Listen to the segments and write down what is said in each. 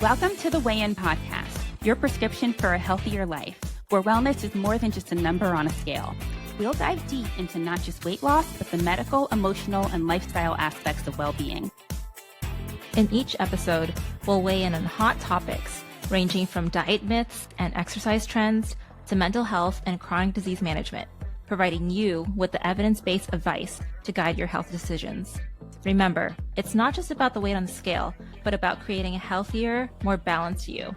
Welcome to the Weigh In Podcast, your prescription for a healthier life, where wellness is more than just a number on a scale. We'll dive deep into not just weight loss, but the medical, emotional, and lifestyle aspects of well-being. In each episode, we'll weigh in on hot topics ranging from diet myths and exercise trends to mental health and chronic disease management, providing you with the evidence-based advice to guide your health decisions. Remember, it's not just about the weight on the scale, but about creating a healthier, more balanced you.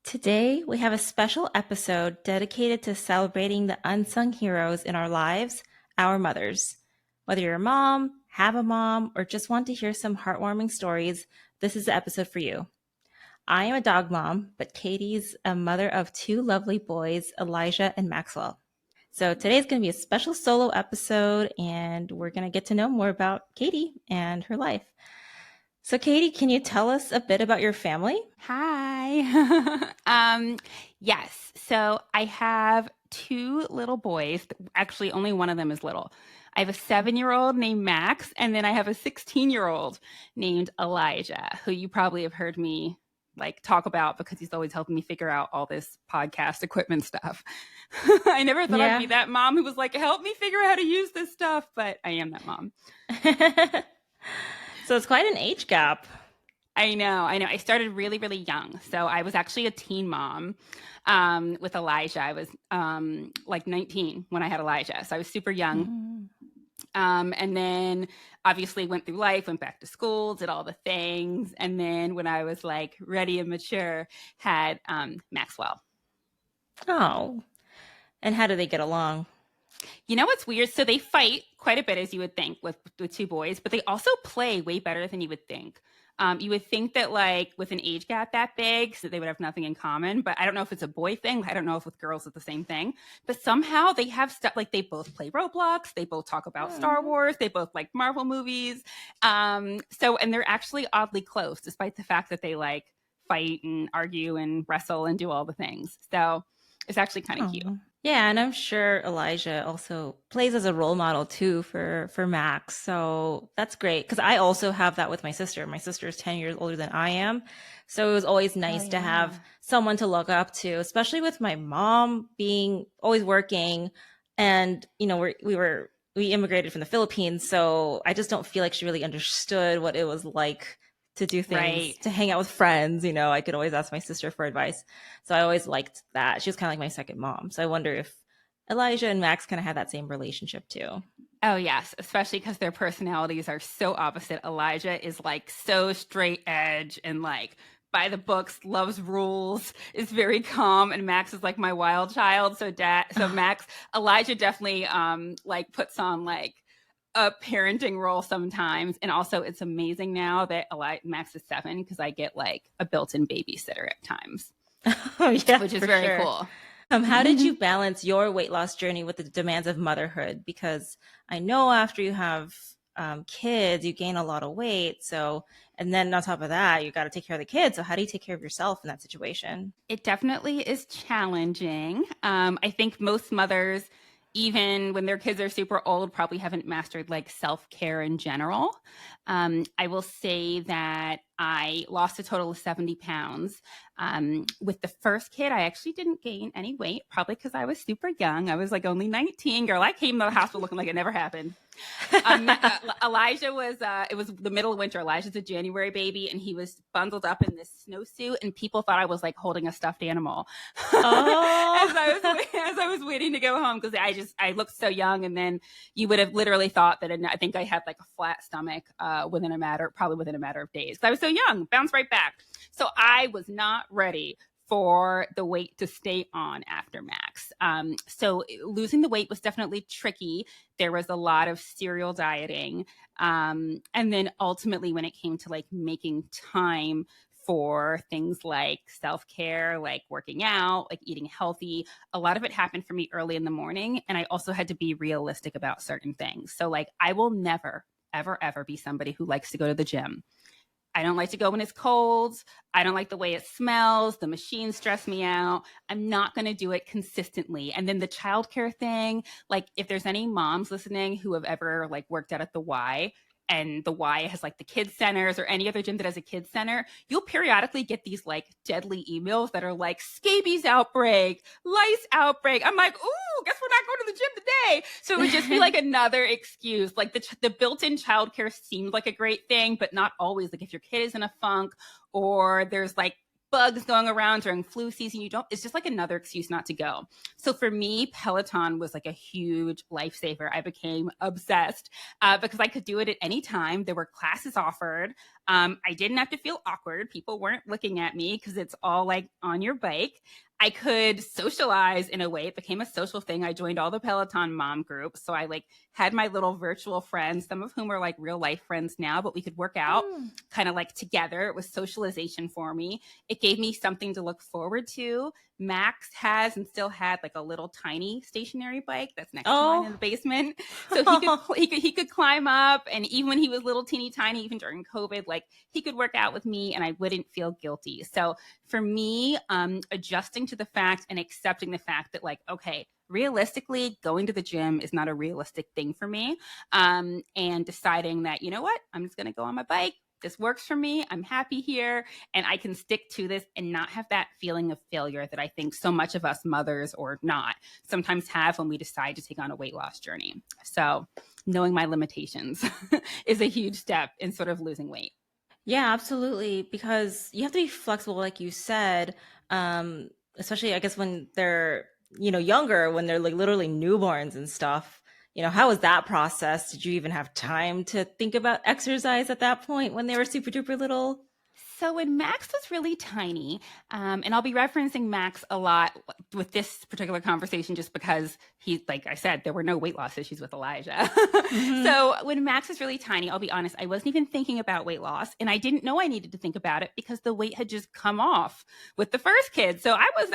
Today, we have a special episode dedicated to celebrating the unsung heroes in our lives, our mothers. Whether you're a mom, have a mom, or just want to hear some heartwarming stories, this is the episode for you. I am a dog mom, but Katie's a mother of two lovely boys, Elijah and Maxwell. So today's going to be a special solo episode, and we're going to get to know more about Katie and her life. So Katie, can you tell us a bit about your family? Hi. Yes. So I have two little boys. Actually, only one of them is little. I have a 7-year-old named Max, and then I have a 16-year-old named Elijah, who you probably have heard me talk about because he's always helping me figure out all this podcast equipment stuff. I never thought I'd be that mom who was like, help me figure out how to use this stuff, but I am that mom. So it's quite an age gap. I know. I started really, really young. So I was actually a teen mom with Elijah. I was 19 when I had Elijah. So I was super young. Mm-hmm. And then obviously went through life, went back to school, did all the things. And then when I was ready and mature, had Maxwell. Oh, and how do they get along? You know what's weird? So they fight quite a bit, as you would think, with two boys, but they also play way better than you would think. You would think that with an age gap that big, so they would have nothing in common. But I don't know if it's a boy thing. I don't know if with girls it's the same thing. But somehow they have stuff they both play Roblox. They both talk about Star Wars. They both like Marvel movies. And they're actually oddly close, despite the fact that they fight and argue and wrestle and do all the things. So it's actually kind of cute. Yeah, and I'm sure Elijah also plays as a role model too for Max. So that's great because I also have that with my sister. My sister is 10 years older than I am. So it was always nice to have someone to look up to, especially with my mom being always working. And, we immigrated from the Philippines. So I just don't feel like she really understood what it was like to do things, to hang out with friends. I could always ask my sister for advice. So I always liked that. She was kind of like my second mom. So I wonder if Elijah and Max kind of have that same relationship too. Oh, yes. Especially because their personalities are so opposite. Elijah is so straight edge and by the books, loves rules, is very calm. And Max is my wild child. So Elijah definitely puts on a parenting role sometimes. And also it's amazing now that Max is 7 because I get a built-in babysitter at times. Oh yeah, which is very cool. How did you balance your weight loss journey with the demands of motherhood? Because I know after you have kids, you gain a lot of weight. So, and then on top of that, you got to take care of the kids. So how do you take care of yourself in that situation? It definitely is challenging. I think most mothers, even when their kids are super old, probably haven't mastered self-care in general. I will say that I lost a total of 70 pounds. With the first kid, I actually didn't gain any weight, probably because I was super young. I was only 19. Girl, I came to the hospital looking like it never happened. Elijah was, it was the middle of winter. Elijah's a January baby, and he was bundled up in this snowsuit, and people thought I was holding a stuffed animal. Oh. as I was waiting to go home, because I looked so young, and then you would have literally thought that I think I had a flat stomach within a matter of days. I was so young, bounced right back. So I was not ready for the weight to stay on after Max. So losing the weight was definitely tricky. There was a lot of serial dieting. And then ultimately when it came to making time for things like self-care, working out, eating healthy, a lot of it happened for me early in the morning. And I also had to be realistic about certain things. So I will never, ever, ever be somebody who likes to go to the gym. I don't like to go when it's cold. I don't like the way it smells. The machines stress me out. I'm not going to do it consistently. And then the childcare thing, if there's any moms listening who have ever worked out at the Y, and the Y has like the kids centers or any other gym that has a kids center, you'll periodically get these like deadly emails that are like scabies outbreak, lice outbreak. I'm like, ooh, guess we're not going to the gym today. So it would just be like another excuse. Like the built-in childcare seemed like a great thing, but not always. Like if your kid is in a funk or there's like bugs going around during flu season, it's just like another excuse not to go. So for me, Peloton was like a huge lifesaver. I became obsessed because I could do it at any time. There were classes offered. I didn't have to feel awkward. People weren't looking at me because it's all like on your bike. I could socialize in a way. It became a social thing. I joined all the Peloton mom groups. So I like had my little virtual friends, some of whom are like real life friends now, but we could work out kind of like together. It was socialization for me. It gave me something to look forward to. Max has and still had like a little tiny stationary bike that's next to mine in the basement. So he could climb up, and even when he was little teeny tiny, even during COVID, like he could work out with me and I wouldn't feel guilty. So for me, adjusting to the fact and accepting the fact that like, okay, realistically, going to the gym is not a realistic thing for me. And deciding that, you know what, I'm just going to go on my bike. This works for me. I'm happy here and I can stick to this and not have that feeling of failure that I think so much of us mothers or not sometimes have when we decide to take on a weight loss journey. So knowing my limitations is a huge step in sort of losing weight. Yeah, absolutely. Because you have to be flexible, like you said, especially I guess when they're, younger, when they're like literally newborns and stuff. How was that process? Did you even have time to think about exercise at that point when they were super duper little? So when Max was really tiny, and I'll be referencing Max a lot with this particular conversation just because he, like I said, there were no weight loss issues with Elijah. So when Max was really tiny, I'll be honest, I wasn't even thinking about weight loss, and I didn't know I needed to think about it because the weight had just come off with the first kid. So I was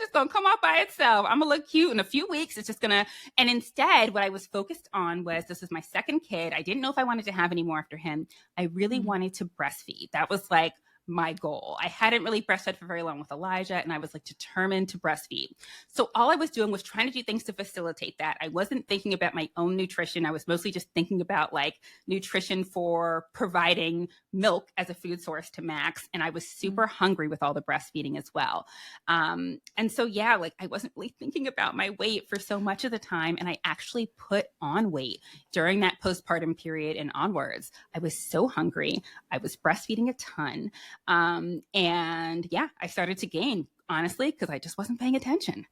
just gonna come off by itself. I'm gonna look cute in a few weeks. It's just gonna, and instead, what I was focused on was this was my second kid. I didn't know if I wanted to have any more after him. I really wanted to breastfeed. That was like my goal. I hadn't really breastfed for very long with Elijah, and I was like determined to breastfeed. So all I was doing was trying to do things to facilitate that. I wasn't thinking about my own nutrition. I was mostly just thinking about like nutrition for providing milk as a food source to Max. And I was super hungry with all the breastfeeding as well. And so, yeah, like I wasn't really thinking about my weight for so much of the time. And I actually put on weight during that postpartum period and onwards. I was so hungry. I was breastfeeding a ton. And yeah, I started to gain, honestly, because I just wasn't paying attention.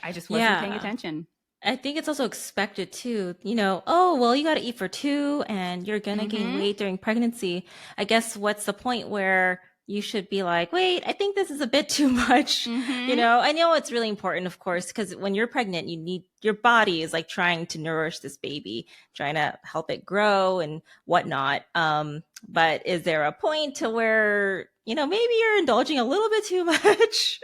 I just wasn't paying attention. I think it's also expected too, oh, well, you got to eat for two and you're going to gain weight during pregnancy. I guess what's the point where you should be like, wait, I think this is a bit too much. I know it's really important, of course, because when you're pregnant, your body is like trying to nourish this baby, trying to help it grow and whatnot. But is there a point to where, maybe you're indulging a little bit too much?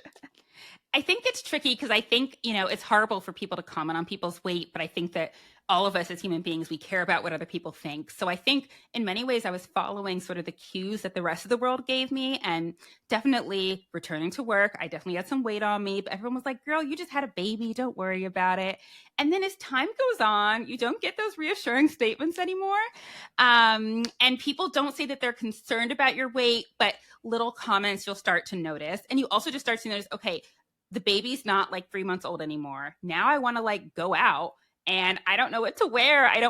I think it's tricky because I think, it's horrible for people to comment on people's weight, but I think that all of us as human beings, we care about what other people think. So I think in many ways I was following sort of the cues that the rest of the world gave me, and definitely returning to work. I definitely had some weight on me, but everyone was like, girl, you just had a baby. Don't worry about it. And then as time goes on, you don't get those reassuring statements anymore. And people don't say that they're concerned about your weight, but little comments you'll start to notice. And you also just start to notice, okay, the baby's not like 3 months old anymore. Now I want to like go out and I don't know what to wear. I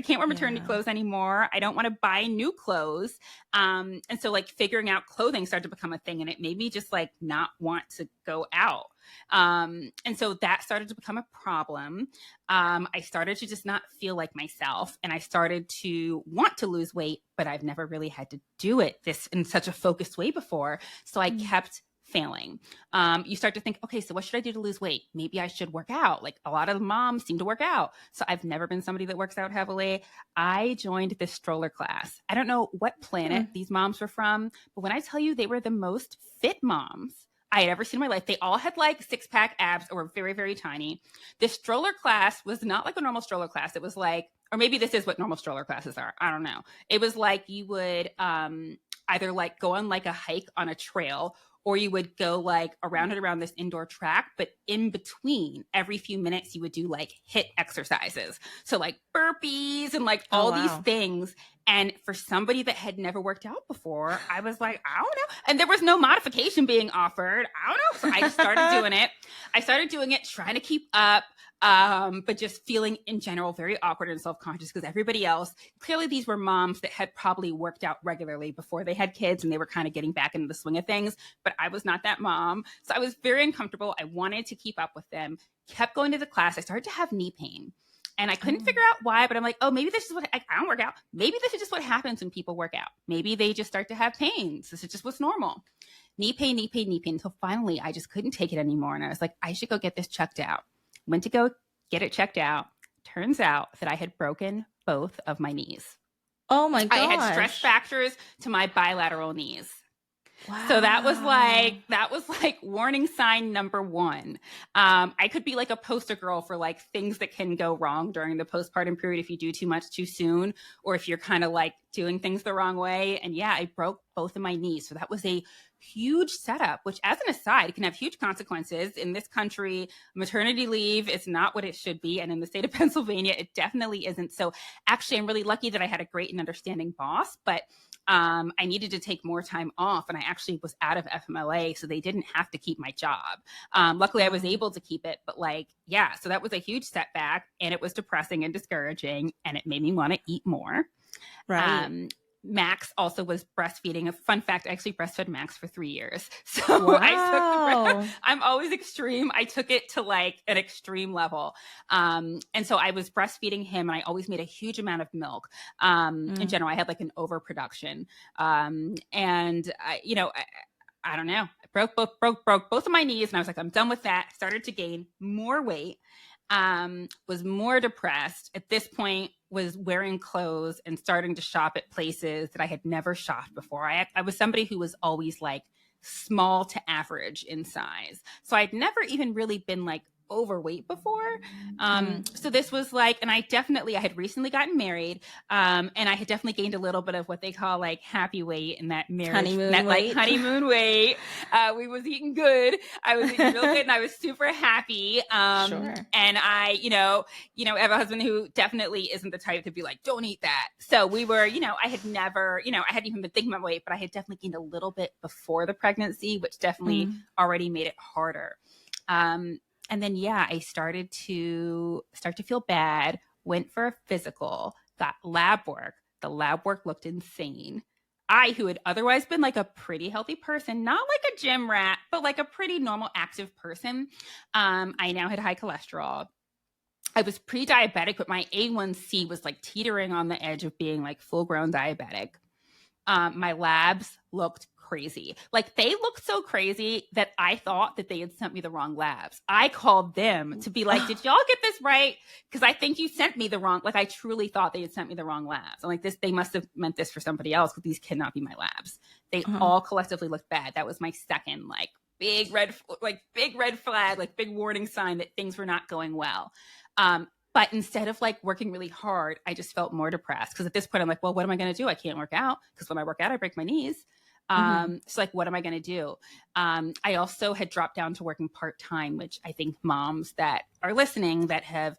can't wear maternity clothes anymore. I don't want to buy new clothes. And so like figuring out clothing started to become a thing, and it made me just like not want to go out. And so that started to become a problem. I started to just not feel like myself, and I started to want to lose weight, but I've never really had to do it this in such a focused way before. So I kept failing. You start to think, okay, so what should I do to lose weight? Maybe I should work out. Like a lot of the moms seem to work out. So I've never been somebody that works out heavily. I joined this stroller class. I don't know what planet these moms were from, but when I tell you they were the most fit moms I had ever seen in my life, they all had like 6-pack abs or were very, very tiny. This stroller class was not like a normal stroller class. It was like, or maybe this is what normal stroller classes are. I don't know. It was like you would either like go on like a hike on a trail, or you would go like around and around this indoor track, but in between every few minutes you would do like HIIT exercises. So like burpees and like all these things. And for somebody that had never worked out before, I was like, I don't know. And there was no modification being offered. I don't know. So I just started doing it. I started doing it, trying to keep up, but just feeling in general very awkward and self-conscious because everybody else, clearly these were moms that had probably worked out regularly before they had kids and they were kind of getting back into the swing of things. But I was not that mom. So I was very uncomfortable. I wanted to keep up with them, kept going to the class. I started to have knee pain. And I couldn't figure out why, but I'm like, oh, maybe this is what I don't work out. Maybe this is just what happens when people work out. Maybe they just start to have pains. This is just what's normal. Knee pain, knee pain, knee pain. Until finally, I just couldn't take it anymore. And I was like, I should go get this checked out. Went to go get it checked out. Turns out that I had broken both of my knees. Oh my gosh. I had stress fractures to my bilateral knees. Wow. So that was like warning sign number one. I could be like a poster girl for like things that can go wrong during the postpartum period if you do too much too soon, or if you're kind of like doing things the wrong way. And yeah, I broke both of my knees. So that was a huge setup, which as an aside, it can have huge consequences. In this country, maternity leave is not what it should be. And in the state of Pennsylvania, it definitely isn't. So actually, I'm really lucky that I had a great and understanding boss, but I needed to take more time off, and I actually was out of FMLA, so they didn't have to keep my job. Luckily, I was able to keep it, but like, yeah, so that was a huge setback, and it was depressing and discouraging, and it made me want to eat more. Right. Max also was breastfeeding. A fun fact, I actually breastfed Max for 3 years. So Wow. I'm always extreme. I took it to like an extreme level. And so I was breastfeeding him and I always made a huge amount of milk. In general, I had like an overproduction. And I don't know, I broke both of my knees and I was like, I'm done with that. Started to gain more weight. Was more depressed at this point, was wearing clothes and starting to shop at places that I had never shopped before. I was somebody who was always like small to average in size. So I'd never even really been like overweight before. So this was like, and I had recently gotten married. And I had definitely gained a little bit of what they call like happy weight in that marriage, Honeymoon like weight. honeymoon weight. We was eating good. I was eating real good and I was super happy. Sure. And I, have a husband who definitely isn't the type to be like, don't eat that. So we were, I had never, I hadn't even been thinking about weight, but I had definitely gained a little bit before the pregnancy, which definitely already made it harder. And then, yeah, I started to feel bad, went for a physical, got lab work. The lab work looked insane. I, who had otherwise been like a pretty healthy person, not like a gym rat, but like a pretty normal active person, I now had high cholesterol. I was pre-diabetic, but my A1C was like teetering on the edge of being like full-grown diabetic. My labs looked crazy. Like they looked so crazy that I thought that they had sent me the wrong labs. I called them to be like, did y'all get this right? Because I think you sent me the wrong, like I truly thought they had sent me the wrong labs. I'm like, they must have meant this for somebody else because these cannot be my labs. They all collectively looked bad. That was my second like big red flag, like big warning sign that things were not going well. But instead of like working really hard, I just felt more depressed because at this point I'm like, well, what am I going to do? I can't work out because when I work out, I break my knees. So like, what am I going to do? I also had dropped down to working part-time, which I think moms that are listening that have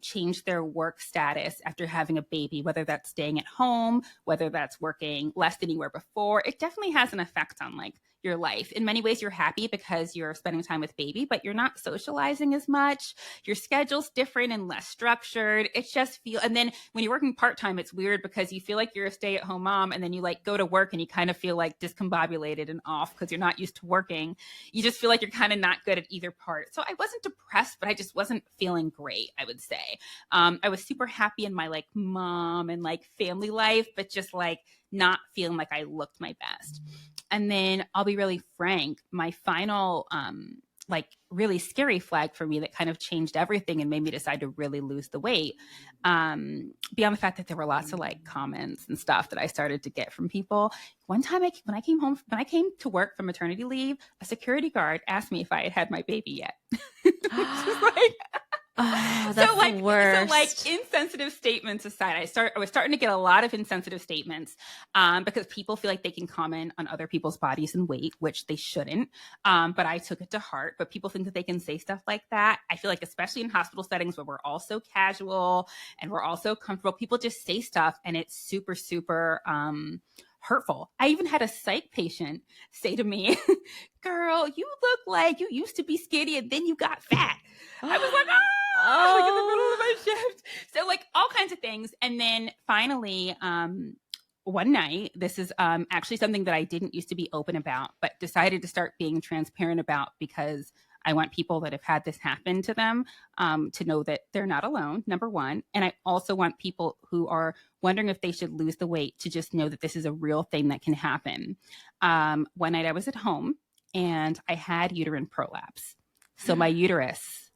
changed their work status after having a baby, whether that's staying at home, whether that's working less than you were before, it definitely has an effect on like your life. In many ways, you're happy because you're spending time with baby, but you're not socializing as much. Your schedule's different and less structured. It's just and then when you're working part-time, it's weird because you feel like you're a stay-at-home mom and then you like go to work and you kind of feel like discombobulated and off because you're not used to working. You just feel like you're kind of not good at either part. So I wasn't depressed, but I just wasn't feeling great, I would say. I was super happy in my like mom and like family life, but just like not feeling like I looked my best. And then I'll be really frank, my final like really scary flag for me that kind of changed everything and made me decide to really lose the weight. Beyond the fact that there were lots of like comments and stuff that I started to get from people. One time when I came to work from maternity leave, a security guard asked me if I had had my baby yet. Which is like, Oh, that's the So like worst. insensitive statements aside, I was starting to get a lot of insensitive statements because people feel like they can comment on other people's bodies and weight, which they shouldn't. But I took it to heart. But people think that they can say stuff like that. I feel like, especially in hospital settings where we're all so casual and we're all so comfortable, people just say stuff and it's super, super hurtful. I even had a psych patient say to me, girl, you look like you used to be skinny and then you got fat. I was like, like in the middle of my shift. So like all kinds of things. And then finally, one night, this is actually something that I didn't used to be open about, but decided to start being transparent about because I want people that have had this happen to them to know that they're not alone, number one. And I also want people who are wondering if they should lose the weight to just know that this is a real thing that can happen. One night I was at home and I had uterine prolapse. So my uterus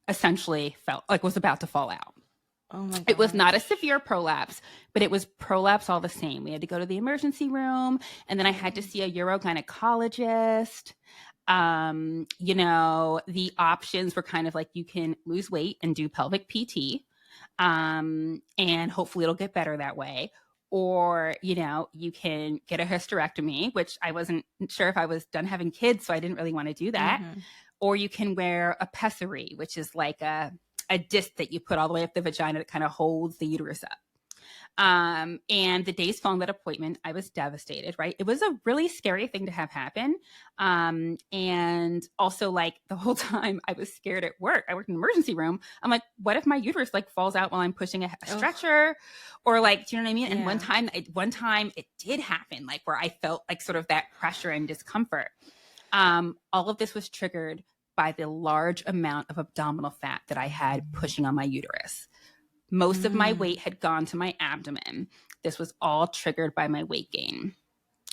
essentially was about to fall out. Oh my God. It was not a severe prolapse, but it was prolapse all the same. We had to go to the emergency room, and then I had to see a urogynecologist. The options were kind of like you can lose weight and do pelvic PT, and hopefully it'll get better that way. Or, you can get a hysterectomy, which I wasn't sure if I was done having kids, so I didn't really want to do that. Mm-hmm. Or you can wear a pessary, which is like a disc that you put all the way up the vagina that kind of holds the uterus up. And the days following that appointment, I was devastated, right? It was a really scary thing to have happen. And also like the whole time I was scared at work. I worked in an emergency room. I'm like, what if my uterus like falls out while I'm pushing a stretcher? Or like, do you know what I mean? Yeah. And one time it did happen, like where I felt like sort of that pressure and discomfort. All of this was triggered by the large amount of abdominal fat that I had pushing on my uterus. Most of my weight had gone to my abdomen. This was all triggered by my weight gain.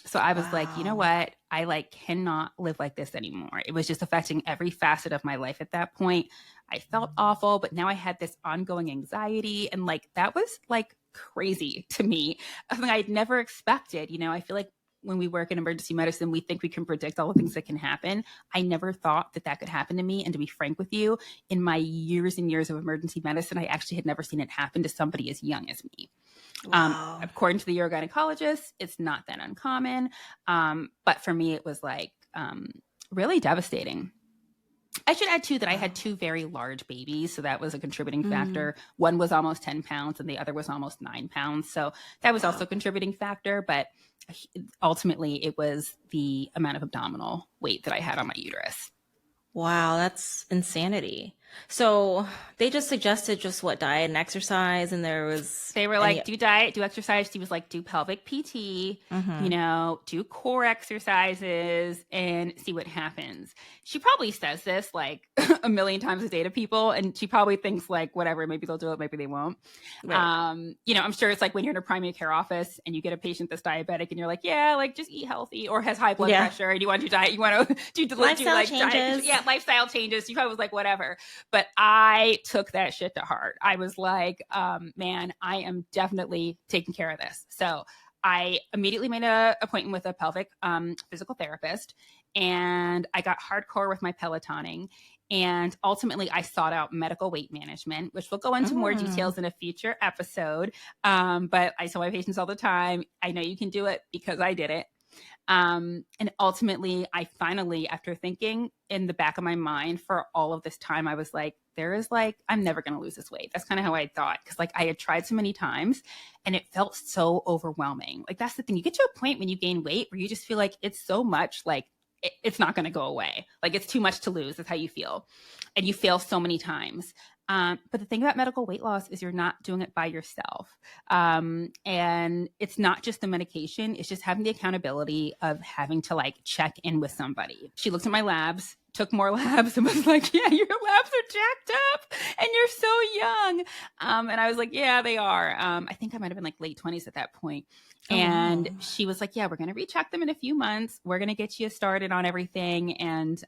So I was like, you know what? I like cannot live like this anymore. It was just affecting every facet of my life at that point. I felt awful, but now I had this ongoing anxiety. And like, that was like crazy to me. Something I'd never expected. I feel like when we work in emergency medicine, we think we can predict all the things that can happen. I never thought that could happen to me. And to be frank with you, in my years and years of emergency medicine, I actually had never seen it happen to somebody as young as me. Wow. According to the urogynecologist, it's not that uncommon. But for me, it was like really devastating. I should add too that I had two very large babies. So that was a contributing factor. One was almost 10 pounds and the other was almost 9 pounds. So that was also a contributing factor. But ultimately, it was the amount of abdominal weight that I had on my uterus. Wow, that's insanity. So they just suggested diet and exercise, and they were like, do diet, do exercise. She was like, do pelvic PT, do core exercises and see what happens. She probably says this like a million times a day to people, and she probably thinks like, whatever, maybe they'll do it, maybe they won't. Right. I'm sure it's like when you're in a primary care office and you get a patient that's diabetic and you're like, yeah, like just eat healthy, or has high blood pressure and you want to do diet, you want to do lifestyle changes. Diet, lifestyle changes. You probably was like, whatever. But I took that shit to heart. I was like, man, I am definitely taking care of this. So I immediately made an appointment with a pelvic physical therapist, and I got hardcore with my Pelotoning. And ultimately, I sought out medical weight management, which we'll go into more details in a future episode. But I tell my patients all the time, I know you can do it because I did it. And ultimately, I finally, after thinking in the back of my mind for all of this time, I was like, I'm never going to lose this weight. That's kind of how I thought. Cause like I had tried so many times and it felt so overwhelming. Like that's the thing. You get to a point when you gain weight where you just feel like it's so much, like it's not going to go away. Like it's too much to lose. That's how you feel. And you fail so many times. But the thing about medical weight loss is you're not doing it by yourself. And it's not just the medication. It's just having the accountability of having to like check in with somebody. She looked at my labs, took more labs, and was like, yeah, your labs are jacked up and you're so young. And I was like, yeah, they are. I think I might've been like late 20s at that point. And she was like, yeah, we're going to recheck them in a few months. We're going to get you started on everything. And,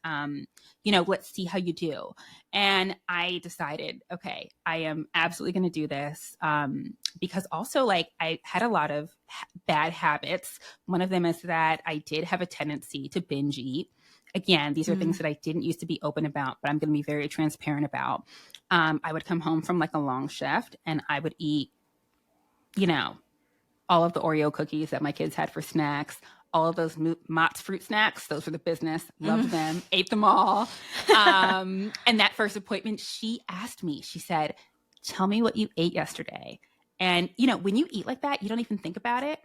let's see how you do. And I decided, okay, I am absolutely going to do this. Because also like I had a lot of bad habits. One of them is that I did have a tendency to binge eat. again, these are things that I didn't used to be open about, but I'm going to be very transparent about. I would come home from like a long shift and I would eat, you know, all of the Oreo cookies that my kids had for snacks, all of those Mott's fruit snacks. Those were the business. Loved them. Ate them all. And that first appointment, she asked me, she said, tell me what you ate yesterday. And, you know, when you eat like that, you don't even think about it.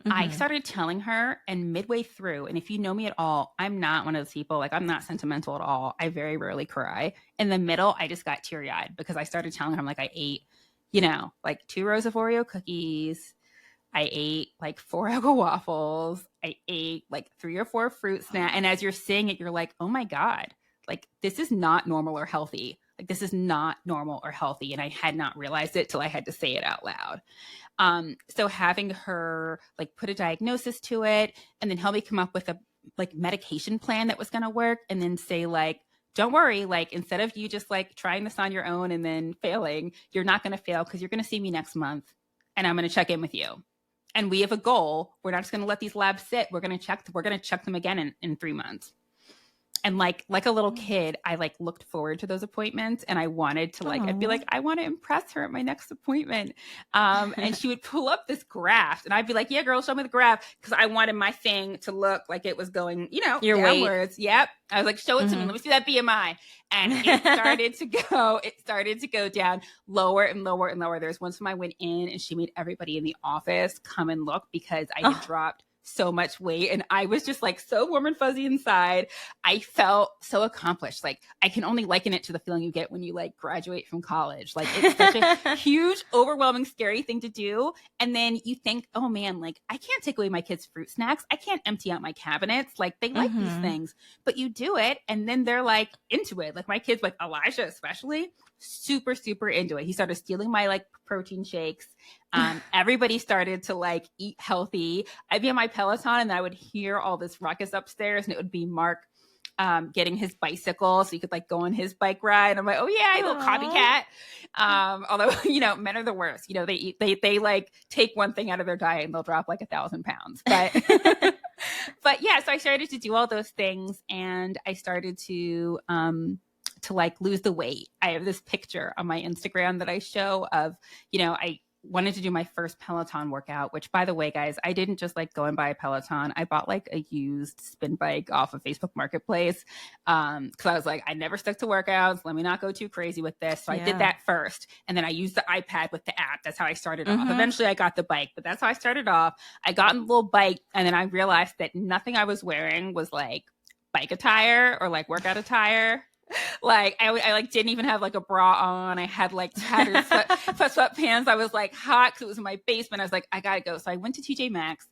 I started telling her, and midway through, and if you know me at all, I'm not one of those people, like I'm not sentimental at all. I very rarely cry. In the middle, I just got teary-eyed because I started telling her, I'm like, I ate, you know, like 2 rows of Oreo cookies. I ate like 4 Eggo waffles. I ate like 3 or 4 fruit snacks. And as you're saying it, you're like, oh my God, like this is not normal or healthy. Like this is not normal or healthy. And I had not realized it till I had to say it out loud. So having her like put a diagnosis to it and then help me come up with a like medication plan that was going to work, and then say like, don't worry, like instead of you just like trying this on your own and then failing, you're not going to fail because you're going to see me next month and I'm going to check in with you. And we have a goal. We're not just going to let these labs sit. We're going to check them again in 3 months. And like a little kid, I like looked forward to those appointments, and I wanted to like, I'd be like, I want to impress her at my next appointment. And she would pull up this graph and I'd be like, yeah, girl, show me the graph. Cause I wanted my thing to look like it was going, you know, your downwards. weight. Yep. I was like, show it to me. Let me see that BMI. And it started to go down lower and lower and lower. There's one time I went in and she made everybody in the office come and look because I had dropped so much weight, and I was just like so warm and fuzzy inside. I felt so accomplished. Like I can only liken it to the feeling you get when you like graduate from college. Like it's such a huge, overwhelming, scary thing to do. And then you think, oh man, like I can't take away my kids' fruit snacks. I can't empty out my cabinets. Like they like these things, but you do it. And then they're like into it. Like my kids, like Elijah, especially super, super into it. He started stealing my like protein shakes. Everybody started to like eat healthy. I'd be on my Peloton and I would hear all this ruckus upstairs, and it would be Mark getting his bicycle so he could like go on his bike ride. I'm like, oh yeah, little copycat. Although, you know, men are the worst. You know, they like take one thing out of their diet and they'll drop like 1,000 pounds. But but yeah, so I started to do all those things, and I started to like lose the weight. I have this picture on my Instagram that I show of, you know, I wanted to do my first Peloton workout, which by the way, guys, I didn't just like go and buy a Peloton. I bought like a used spin bike off of Facebook Marketplace. Cause I was like, I never stuck to workouts. Let me not go too crazy with this. So I did that first. And then I used the iPad with the app. That's how I started off. Eventually I got the bike, but that's how I started off. I got in the little bike, and then I realized that nothing I was wearing was like bike attire or like workout attire. Like I like didn't even have like a bra on. I had like tattered sweatpants. I was like hot because it was in my basement. I was like, I gotta go. So I went to TJ Maxx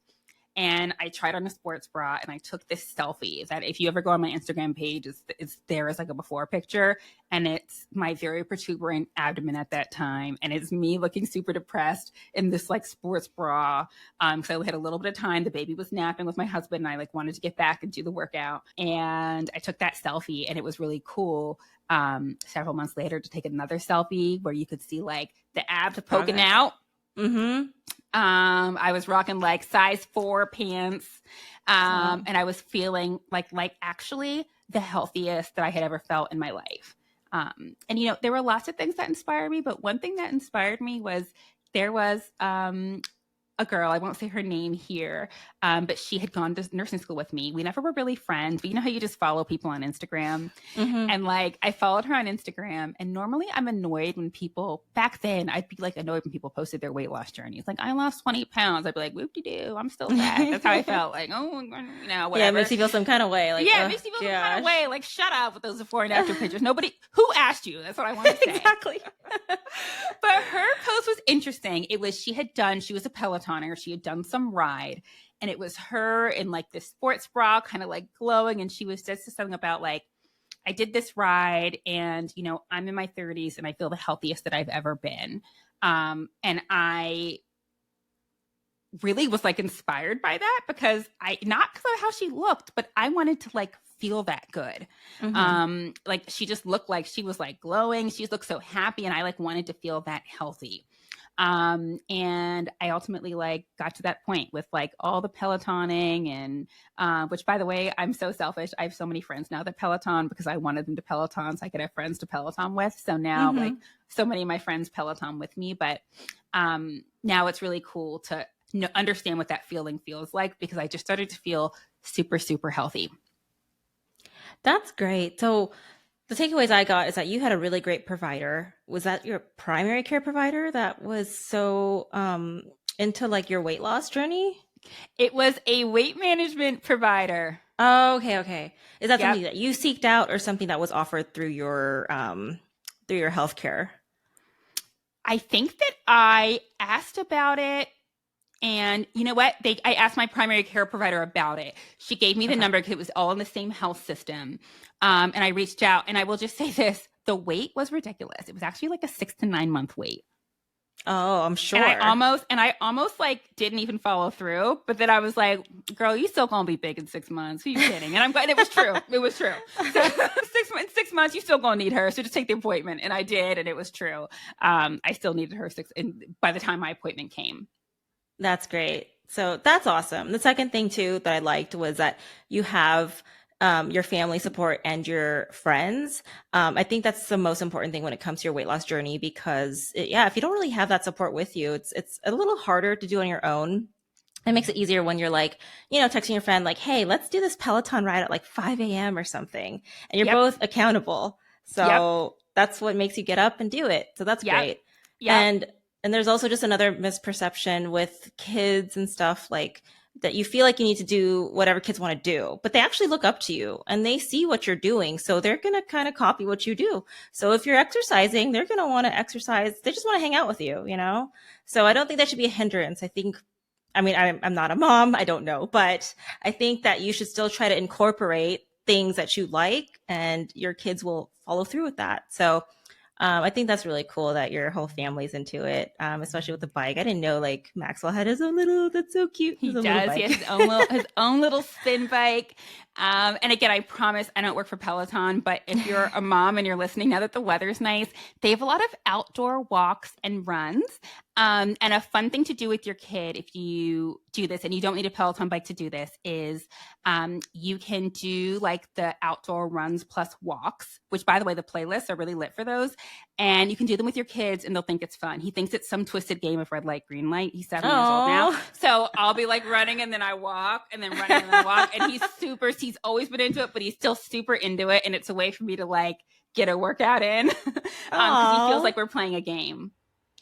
and I tried on a sports bra, and I took this selfie that if you ever go on my Instagram page, it's there as like a before picture, and it's my very protuberant abdomen at that time, and it's me looking super depressed in this like sports bra. Because I had a little bit of time. The baby was napping with my husband, and I like wanted to get back and do the workout, and I took that selfie, and it was really cool. Several months later to take another selfie where you could see like the abs poking out. I was rocking like size 4 pants. And I was feeling like actually the healthiest that I had ever felt in my life. And you know, there were lots of things that inspired me, but one thing that inspired me was there was, a girl, I won't say her name here, but she had gone to nursing school with me. We never were really friends, but you know how you just follow people on Instagram? And like, I followed her on Instagram, and normally I'm annoyed when people, back then, I'd be like annoyed when people posted their weight loss journeys. Like, I lost 20 pounds. I'd be like, whoop-de-doo, I'm still fat. That's how I felt. Like, oh, you know, whatever. Yeah, it makes you feel some kind of way. Like, yeah, it makes you feel some kind of way. Like, shut up with those before and after pictures. Nobody, who asked you? That's what I want to say. Exactly. But her post was interesting. It was, she was a Pelotoner. She had done some ride, and it was her in like this sports bra, kind of like glowing. And she was just something about like, I did this ride, and, you know, I'm in my 30s and I feel the healthiest that I've ever been. And I really was like inspired by that because not because of how she looked, but I wanted to like feel that good. Like she just looked like she was like glowing. She looked so happy, and I like wanted to feel that healthy. And I ultimately like got to that point with like all the Pelotoning and which, by the way, I'm so selfish. I have so many friends now that Peloton because I wanted them to Peloton so I could have friends to Peloton with. So now like so many of my friends Peloton with me, but now it's really cool to understand what that feeling feels like because I just started to feel super, super healthy. That's great. So the takeaways I got is that you had a really great provider. Was that your primary care provider that was so into like your weight loss journey? It was a weight management provider. Oh, okay, okay. Is that Yep. something that you seeked out or something that was offered through your healthcare? I think that I asked about it. And you know what? I asked my primary care provider about it. She gave me the number because it was all in the same health system. And I reached out, and I will just say this: the wait was ridiculous. It was actually like a 6 to 9 month wait. Oh, I'm sure. And I almost like didn't even follow through. But then I was like, "Girl, you still gonna be big in 6 months? Who you kidding?" And I'm glad it was true. It was true. So 6 months, you still gonna need her. So just take the appointment, and I did, and it was true. I still needed her by the time my appointment came. That's great. So that's awesome. The second thing too that I liked was that you have your family support and your friends. I think that's the most important thing when it comes to your weight loss journey because if you don't really have that support with you, it's a little harder to do on your own. It makes it easier when you're like, texting your friend like, hey, let's do this Peloton ride at like 5 a.m. or something. And you're both accountable. So that's what makes you get up and do it. So that's great. Yeah. And there's also just another misperception with kids and stuff like that you feel like you need to do whatever kids want to do, but they actually look up to you and they see what you're doing. So they're going to kind of copy what you do. So if you're exercising, they're going to want to exercise. They just want to hang out with you, So I don't think that should be a hindrance. I'm not a mom. I don't know, but I think that you should still try to incorporate things that you like and your kids will follow through with that. So I think that's really cool that your whole family's into it, especially with the bike. I didn't know like Maxwell had his own little. That's so cute. He does. He has his own little spin bike. And again, I promise I don't work for Peloton, but if you're a mom and you're listening now that the weather's nice, they have a lot of outdoor walks and runs. And a fun thing to do with your kid if you do this, and you don't need a Peloton bike to do this, is you can do like the outdoor runs plus walks, which by the way, the playlists are really lit for those. And you can do them with your kids and they'll think it's fun. He thinks it's some twisted game of red light, green light. He's 7 years old now. So I'll be like running and then I walk and then running and then I walk. And he's always been into it, but he's still super into it. And it's a way for me to like get a workout in because he feels like we're playing a game.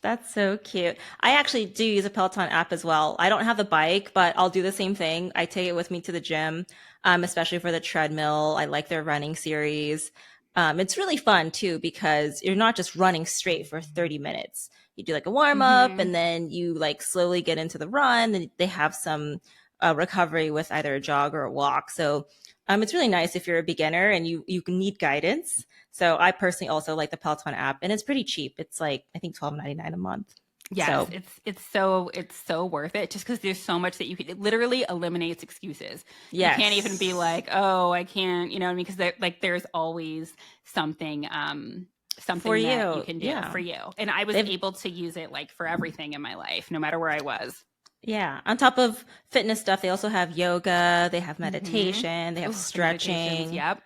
That's so cute. I actually do use a Peloton app as well. I don't have the bike, but I'll do the same thing. I take it with me to the gym, especially for the treadmill. I like their running series. It's really fun too, because you're not just running straight for 30 minutes. You do like a warm up and then you like slowly get into the run and they have some recovery with either a jog or a walk. So it's really nice if you're a beginner and you need guidance. So I personally also like the Peloton app and it's pretty cheap. It's like, I think $12.99 a month. Yes, so it's so worth it just because there's so much that it literally eliminates excuses. Yes. You can't even be like, oh, I can't, you know what I mean? Because there's always something for you. That you can do for you. And I was able to use it like for everything in my life, no matter where I was. Yeah. On top of fitness stuff, they also have yoga, they have meditation, they have stretching. Yep.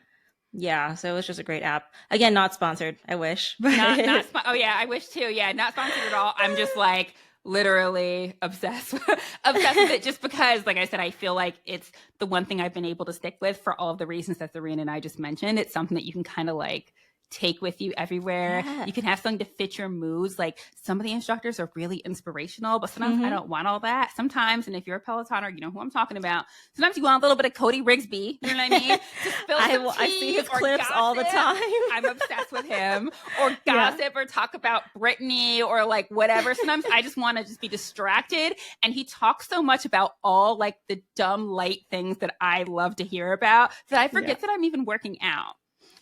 Yeah, so it was just a great app. Again, not sponsored. I wish. Oh yeah, I wish too. Yeah, not sponsored at all. I'm just like literally obsessed with it just because, like I said, I feel like it's the one thing I've been able to stick with for all of the reasons that Serena and I just mentioned. It's something that you can kind of like take with you everywhere. Yeah. You can have something to fit your moods. Like some of the instructors are really inspirational, but sometimes I don't want all that. Sometimes, and if you're a Pelotoner, you know who I'm talking about. Sometimes you want a little bit of Cody Rigsby. You know what I mean? Just spill some I see his clips gossip. All the time. I'm obsessed with him. Or gossip or talk about Brittany or like whatever. Sometimes I just want to just be distracted. And he talks so much about all like the dumb light things that I love to hear about that I forget that I'm even working out.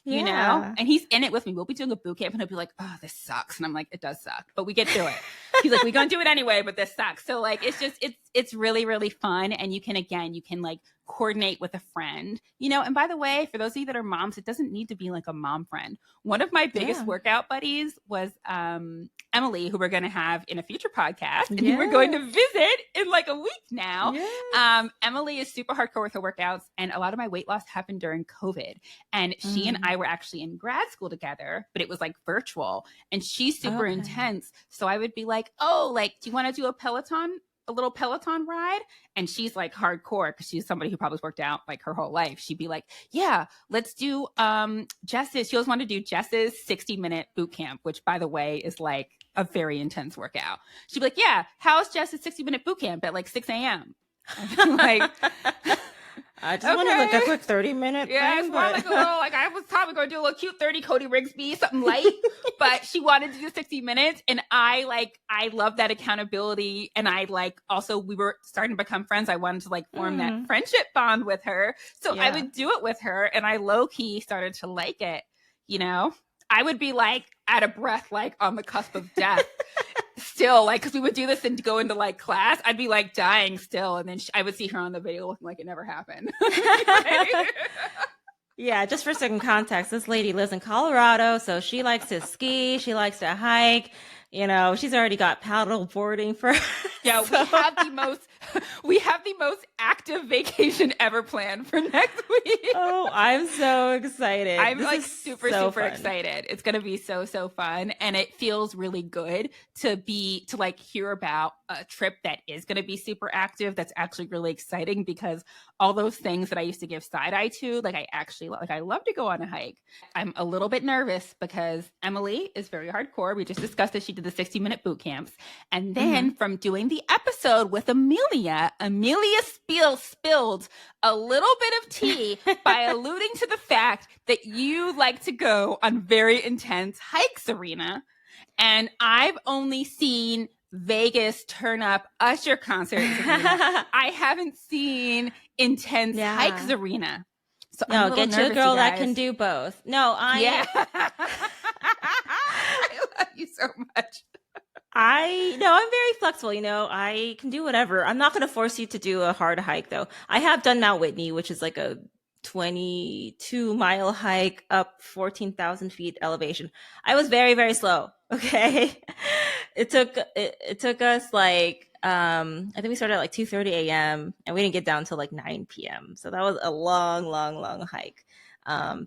You know, and he's in it with me. We'll be doing a boot camp and he'll be like, oh, this sucks. And I'm like, it does suck, but we get through it. He's like, we're going to do it anyway, but this sucks. So like, it's really, really fun. And you can like coordinate with a friend, and by the way, for those of you that are moms, it doesn't need to be like a mom friend. One of my biggest workout buddies was Emily, who we're going to have in a future podcast, and we're going to visit in like a week now. Emily is super hardcore with her workouts, and a lot of my weight loss happened during COVID, and she and I were actually in grad school together, but it was like virtual, and she's super intense. So I would be like, oh, like, do you want to do a little Peloton ride? And she's like hardcore because she's somebody who probably worked out like her whole life. She'd be like, yeah, let's do Jess's. She always wanted to do Jess's 60-minute boot camp, which by the way is like a very intense workout. She'd be like, yeah, how's Jess's 60-minute boot camp at like 6 a.m.? Like, I just wanted like a quick 30-minute thing. It's more like a little, like I was probably going to do a little cute 30 Cody Rigsby, something light, but she wanted to do 60 minutes. And I love that accountability. And also we were starting to become friends. I wanted to like form that friendship bond with her. So I would do it with her, and I low key started to like it. I would be like out of breath, like on the cusp of death. Still, like, because we would do this and go into like class, I'd be like dying still, and then I would see her on the video looking like it never happened. Yeah, just for some context, this lady lives in Colorado, so she likes to ski, she likes to hike. She's already got paddle boarding for. Yeah, we have the most active vacation ever planned for next week. Oh, I'm so excited. I'm like super excited. It's going to be so fun. And it feels really good to like hear about a trip that is going to be super active. That's actually really exciting, because all those things that I used to give side eye to, like I love to go on a hike. I'm a little bit nervous because Emily is very hardcore. We just discussed that she did the 60-minute boot camps. And then from doing the episode with Amelia spilled a little bit of tea by alluding to the fact that you like to go on very intense hikes, Serena. And I've only seen Vegas turn up Usher concerts. I haven't seen intense hikes, Serena. So no, get you a girl that can do both. No, I love you so much. I'm very flexible. I can do whatever. I'm not going to force you to do a hard hike, though. I have done Mount Whitney, which is like a 22-mile hike up 14,000 feet elevation. I was very, very slow. Okay. It took us like, I think we started at like 2:30 a.m. and we didn't get down until like 9 p.m. So that was a long, long, long hike.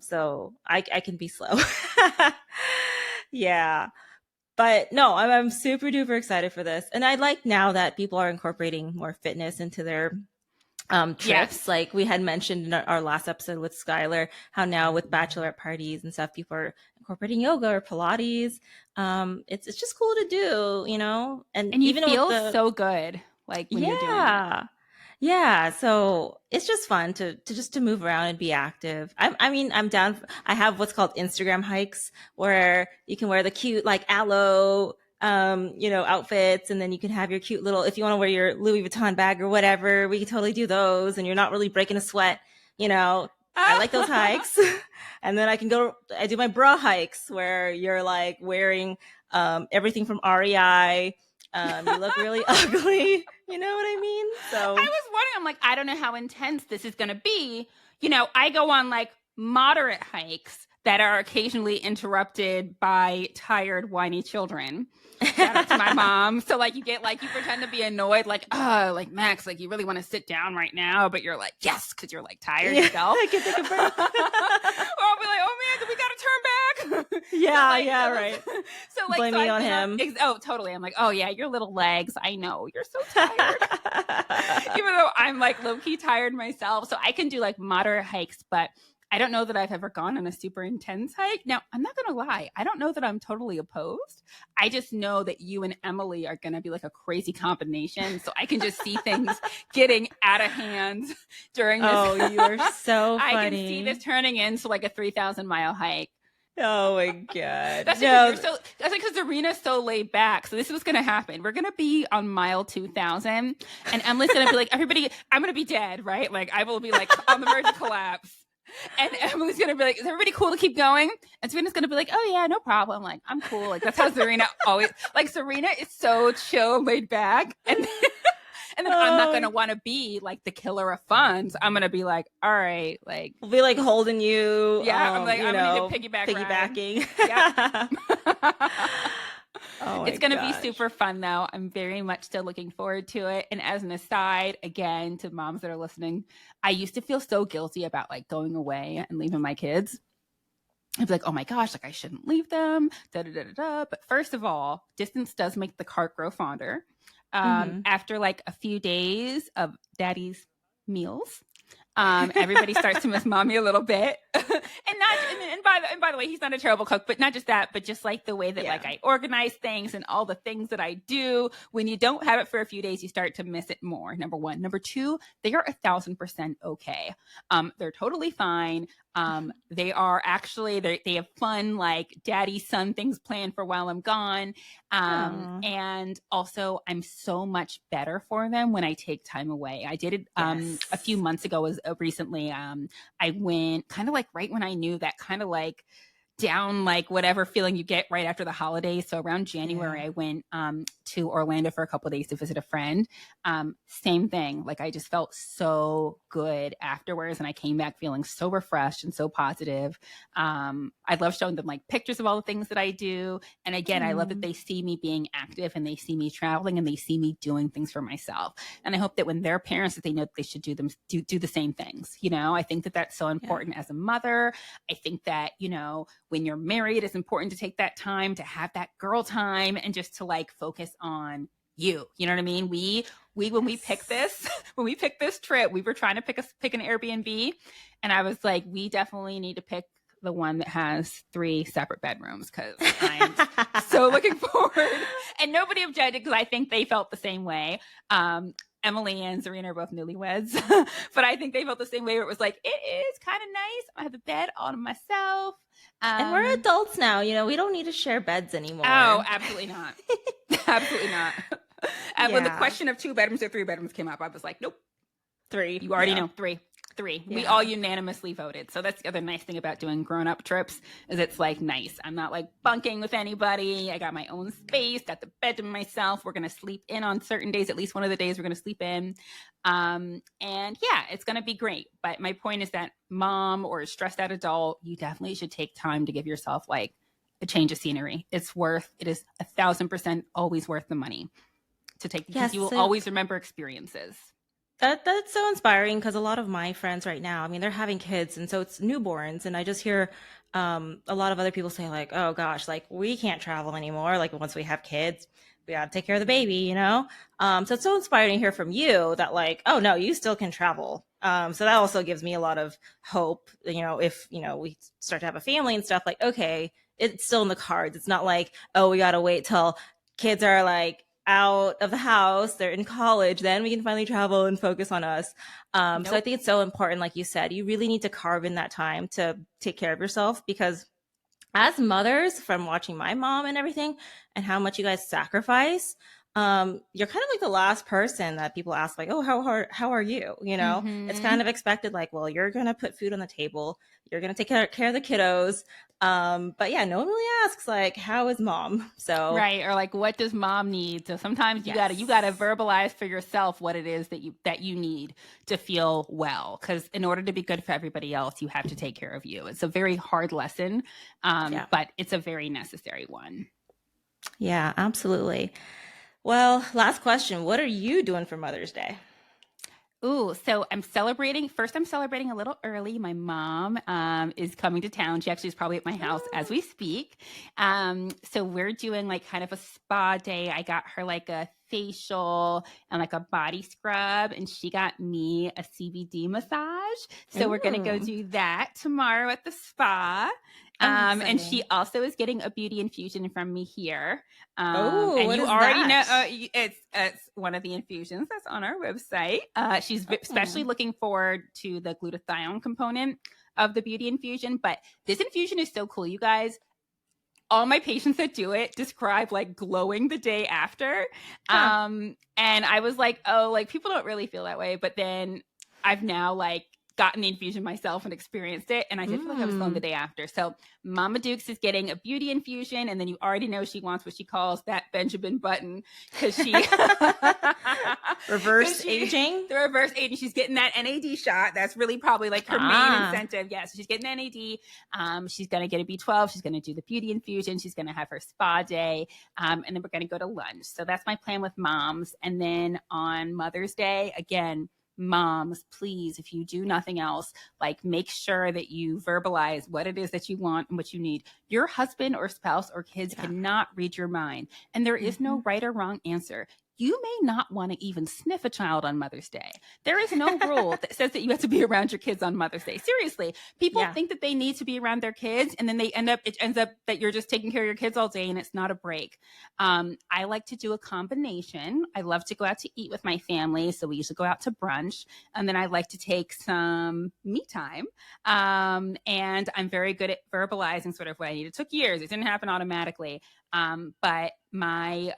So I can be slow. Yeah. But no, I'm super duper excited for this. And I like now that people are incorporating more fitness into their trips. Yes. Like we had mentioned in our last episode with Skylar, how now with bachelorette parties and stuff, people are incorporating yoga or Pilates. It's just cool to do, and you even feel so good. Like when you're doing it. Yeah. So it's just fun to move around and be active. I'm down. I have what's called Instagram hikes, where you can wear the cute like aloe, outfits. And then you can have your cute little, if you want to wear your Louis Vuitton bag or whatever, we can totally do those. And you're not really breaking a sweat, I like those hikes. And then I do my bra hikes where you're like wearing, everything from REI. You look really ugly. You know what I mean? So I was wondering, I'm like, I don't know how intense this is going to be. I go on like moderate hikes that are occasionally interrupted by tired, whiny children. Shout out to my mom. So like you pretend to be annoyed, like, oh, like Max, like you really want to sit down right now, but you're like, yes, because you're like tired yourself. I can take a break. Or I'll be like, oh man, we got to turn back. Right. So like blame me on him. Oh, totally. I'm like, oh yeah, your little legs. I know you're so tired. Even though I'm like low key tired myself, so I can do like moderate hikes, but I don't know that I've ever gone on a super intense hike. Now, I'm not going to lie. I don't know that I'm totally opposed. I just know that you and Emily are going to be like a crazy combination. So I can just see things getting out of hand during this. Oh, you are so funny. I can see this turning into like a 3,000-mile hike. Oh my God. That's because Serena's so laid back. So this is what's going to happen. We're going to be on mile 2,000 and Emily's going to be like, everybody, I'm going to be dead, right? Like I will be like on the verge of collapse. And Emily's going to be like, is everybody cool to keep going? And Serena's going to be like, oh yeah, no problem. Like, I'm cool. Like, that's how Serena always, like, Serena is so chill, laid back. And then I'm not going to want to be like the killer of funds. I'm going to be like, all right, like, We'll be like holding you. yeah, I'm like, you I'm know, going to piggyback. piggybacking. Yeah. Oh It's going to be super fun, though. I'm very much still looking forward to it. And as an aside, again, to moms that are listening, I used to feel so guilty about like going away and leaving my kids. I'd be like, oh my gosh, like I shouldn't leave them. Da, da, da, da, da. But first of all, distance does make the cart grow fonder. After like a few days of daddy's meals, everybody starts to miss mommy a little bit. and by the way, he's not a terrible cook, but not just that, but just like the way that like I organize things and all the things that I do. When you don't have it for a few days, you start to miss it more. Number one. Number two, they are 1,000% okay. They're totally fine. They are actually, they have fun, like daddy son things planned for while I'm gone. And also I'm so much better for them when I take time away. I did it a few months ago recently. I went kind of like right when I knew that kind of like down, like whatever feeling you get right after the holidays. So around January, I went to Orlando for a couple of days to visit a friend. Same thing. Like I just felt so good afterwards. And I came back feeling so refreshed and so positive. I love showing them like pictures of all the things that I do. And again, I love that they see me being active and they see me traveling and they see me doing things for myself. And I hope that when they're parents, that they know that they should do the same things. You know, I think that that's so important as a mother. I think that, you know, when you're married, it's important to take that time to have that girl time and just to like focus on you. You know what I mean? We when we picked this trip, we were trying to pick an Airbnb, and I was like, we definitely need to pick the one that has 3 separate bedrooms because I'm so looking forward. And nobody objected because I think they felt the same way. Emily and Serena are both newlyweds, but I think they felt the same way where it was like, it is kind of nice. I have the bed all to myself. And we're adults now, you know, we don't need to share beds anymore. Oh, absolutely not. Absolutely not. When the question of 2 bedrooms or 3 bedrooms came up, I was like, nope. 3. You already know. 3. We all unanimously voted. So that's the other nice thing about doing grown-up trips is it's like nice. I'm not like bunking with anybody. I got my own space, got the bed to myself. We're going to sleep in on certain days. At least one of the days we're going to sleep in. And yeah, it's going to be great. But my point is that mom or a stressed out adult, you definitely should take time to give yourself like a change of scenery. It is 1,000% always worth the money to take because you will always remember experiences. That's so inspiring because a lot of my friends right now, I mean, they're having kids and so it's newborns. And I just hear a lot of other people say like, oh gosh, like we can't travel anymore. Like once we have kids, we got to take care of the baby, you know? So it's so inspiring to hear from you that like, oh no, you still can travel. So that also gives me a lot of hope, you know, if, you know, we start to have a family and stuff like, okay, it's still in the cards. It's not like, oh, we got to wait till kids are like, out of the house, they're in college, then we can finally travel and focus on us. So I think it's so important, like you said, you really need to carve in that time to take care of yourself because as mothers, from watching my mom and everything and how much you guys sacrifice, you're kind of like the last person that people ask like, oh, how are you? You know, it's kind of expected like, well, you're going to put food on the table. You're going to take care of the kiddos. But yeah, no one really asks like, how is mom? So right. Or like, what does mom need? So sometimes you gotta verbalize for yourself what it is that you need to feel well. Cause in order to be good for everybody else, you have to take care of you. It's a very hard lesson. But it's a very necessary one. Yeah, absolutely. Well, last question. What are you doing for Mother's Day? Ooh, so I'm celebrating a little early. My mom is coming to town. She actually is probably at my house as we speak. So we're doing like kind of a spa day. I got her like a facial and like a body scrub, and she got me a CBD massage. So we're going to go do that tomorrow at the spa. And she also is getting a beauty infusion from me here. And you already know it's one of the infusions that's on our website. She's especially looking forward to the glutathione component of the beauty infusion. But this infusion is so cool, you guys. All my patients that do it describe like glowing the day after. And I was like, oh, like people don't really feel that way. But then I've now like gotten the infusion myself and experienced it. And I did feel like I was alone the day after. So Mama Dukes is getting a beauty infusion. And then you already know she wants what she calls that Benjamin button because she Reverse aging. The reverse aging. She's getting that NAD shot. That's really probably like her main incentive. Yeah. So she's getting NAD. She's going to get a B12. She's going to do the beauty infusion. She's going to have her spa day. And then we're going to go to lunch. So that's my plan with moms. And then on Mother's Day, again, moms, please, if you do nothing else, like make sure that you verbalize what it is that you want and what you need. Your husband or spouse or kids cannot read your mind. And there is no right or wrong answer. You may not want to even sniff a child on Mother's Day. There is no rule that says that you have to be around your kids on Mother's Day. Seriously, people think that they need to be around their kids, and then it ends up that you're just taking care of your kids all day, and it's not a break. I like to do a combination. I love to go out to eat with my family, so we usually go out to brunch, and then I like to take some me time. And I'm very good at verbalizing sort of what I need. It took years. It didn't happen automatically. But my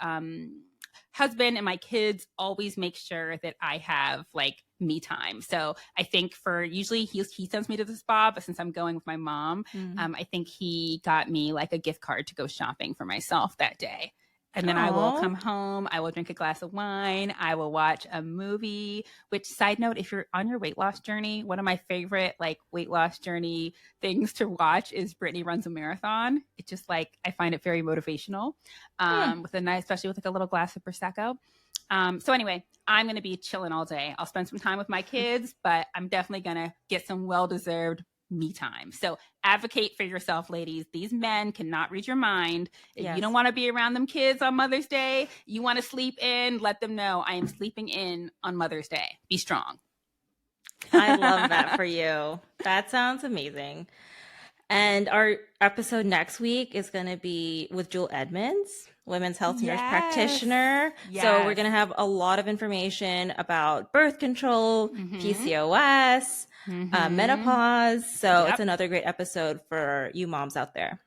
husband and my kids always make sure that I have like me time. So I think usually he sends me to the spa, but since I'm going with my mom, I think he got me like a gift card to go shopping for myself that day. And then I will come home, I will drink a glass of wine, I will watch a movie, which, side note, if you're on your weight loss journey, one of my favorite like weight loss journey things to watch is Brittany Runs a Marathon. It's just like, I find it very motivational, with a nice, especially with like a little glass of Prosecco. So anyway, I'm going to be chilling all day. I'll spend some time with my kids, but I'm definitely going to get some well-deserved me time. So advocate for yourself, ladies. These men cannot read your mind. If you don't want to be around them kids on Mother's Day, you want to sleep in, let them know I am sleeping in on Mother's Day. Be strong. I love that for you. That sounds amazing. And our episode next week is going to be with Jewel Edmonds, women's health nurse practitioner. So we're going to have a lot of information about birth control, PCOS, menopause. So it's another great episode for you moms out there.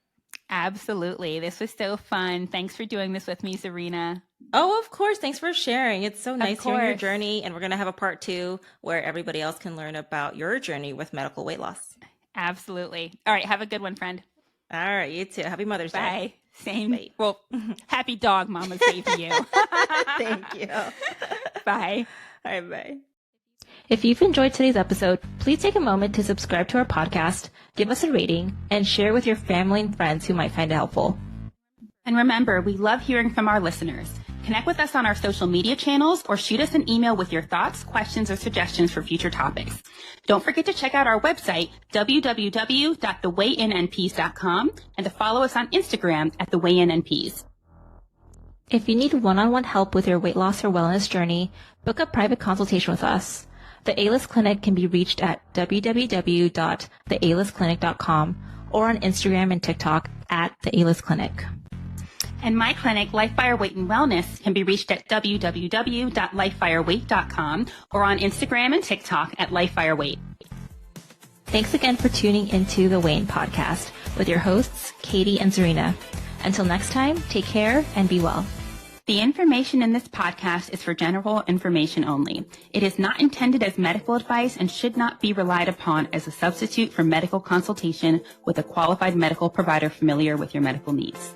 Absolutely. This was so fun. Thanks for doing this with me, Serena. Oh, of course. Thanks for sharing. It's so nice hearing your journey. And we're going to have a part 2 where everybody else can learn about your journey with medical weight loss. Absolutely. All right. Have a good one, friend. All right. You too. Happy Mother's Day. Bye. Same. Well, happy Dog Mama's Day to you. Thank you. Bye. All right. Bye. If you've enjoyed today's episode, please take a moment to subscribe to our podcast, give us a rating, and share with your family and friends who might find it helpful. And remember, we love hearing from our listeners. Connect with us on our social media channels or shoot us an email with your thoughts, questions, or suggestions for future topics. Don't forget to check out our website, www.thewayinNPs.com, and to follow us on Instagram at thewayinNPs. If you need one-on-one help with your weight loss or wellness journey, book a private consultation with us. The A-List Clinic can be reached at www.thealistclinic.com or on Instagram and TikTok at the A-List Clinic. And my clinic, Lifefire Weight and Wellness, can be reached at www.lifefireweight.com or on Instagram and TikTok at LifefireWeight. Thanks again for tuning into the Wayne Podcast with your hosts, Katie and Serena. Until next time, take care and be well. The information in this podcast is for general information only. It is not intended as medical advice and should not be relied upon as a substitute for medical consultation with a qualified medical provider familiar with your medical needs.